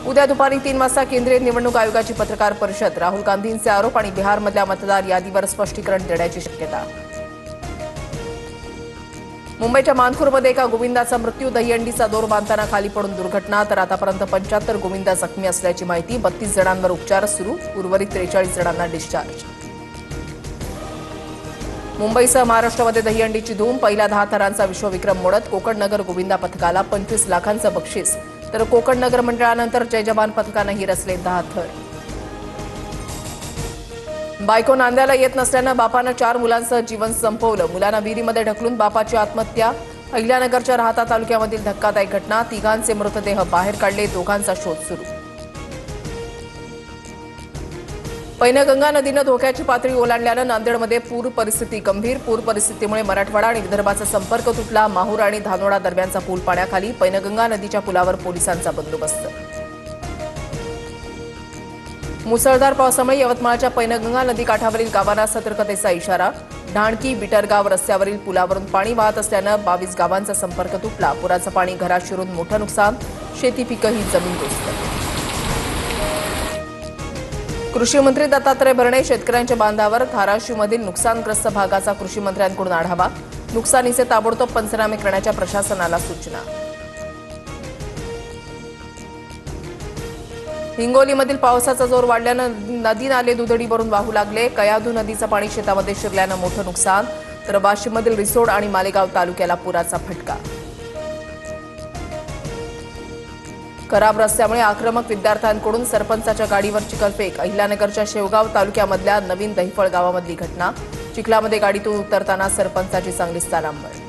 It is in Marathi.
उद्या दुपारी 3 वाजता केंद्रीय निवडणूक आयोगाची पत्रकार परिषद। राहुल गांधींचे आरोप आणि बिहारमधल्या मतदार यादीवर स्पष्टीकरण देण्याची शक्यता। मुंबईच्या मानखुर्दमध्ये एका गोविंदाचा मृत्यू। दहीहंडीचा दोर बांधताना खाली पडून दुर्घटना। तर आतापर्यंत 75 गोविंद जखमी असल्याची माहिती। 32 जणांवर उपचार सुरू, उर्वरित 43 जणांना डिस्चार्ज। मुंबईसह महाराष्ट्रामध्ये दहीहंडीची धूम। पहिल्या 10 थरांचा विश्वविक्रम मोडत कोकण नगर गोविंदा पथकाला 25 लाखांचं बक्षीस। तर कोकण नगर मंडळानंतर जय जवान पथकानंही रचले 10 थर। बायको नांद्याला येत नसल्यानं बापानं 4 मुलांसह जीवन संपवलं। मुलांना विहिरीमध्ये ढकलून बापाची आत्महत्या। अहिल्यानगरच्या राहाता तालुक्यामधील धक्कादायक घटना। तिघांचे मृतदेह बाहेर काढले, दोघांचा शोध सुरू। पैनगंगा नदीनं धोक्याची पातळी ओलांडल्यानं नांदेडमध्ये पूर परिस्थिती गंभीर। पूर परिस्थितीमुळे मराठवाडा आणि विदर्भाचा संपर्क तुटला। माहूर आणि धानोडा दरम्यानचा पूल पाण्याखाली। पैनगंगा नदीच्या पुलावर पोलिसांचा बंदोबस्त। मुसळधार पावसामुळे यवतमाळच्या पैनगंगा नदी काठावरील गावांना सतर्कतेचा इशारा। ढाणकी बिटरगाव रस्त्यावरील पुलावरून पाणी वाहत असल्यानं 22 गावांचा संपर्क तुटला। पुराचं पाणी घरात शिरून मोठं नुकसान, शेती पिकंही जमीनदोस्त। कृषी मंत्री दत्तात्रय भरणे शेतकऱ्यांच्या बांधावर। धाराशिवमधील नुकसानग्रस्त भागाचा कृषी मंत्र्यांकडून आढावा। नुकसानीचे ताबडतोब पंचनामे करण्याच्या प्रशासनाला सूचना। हिंगोलीमधील पावसाचा जोर वाढल्यानं नदी नाले दुधडी भरून वाहू लागले। कयाधू नदीचं पाणी शेतामध्ये शिरल्यानं मोठं नुकसान। तर वाशिममधील रिसोड आणि मालेगाव तालुक्याला पुराचा फटका। खराब रस्त्यामुळे आक्रमक विद्यार्थ्यांकडून सरपंचाच्या गाडीवर चिखलफेक। अहिल्यानगरच्या शेवगाव तालुक्यामधल्या नवीन दहिफळ गावामधली घटना। चिखलामध्ये गाडीतून उतरताना सरपंचाची चांगलीच तारांबळ।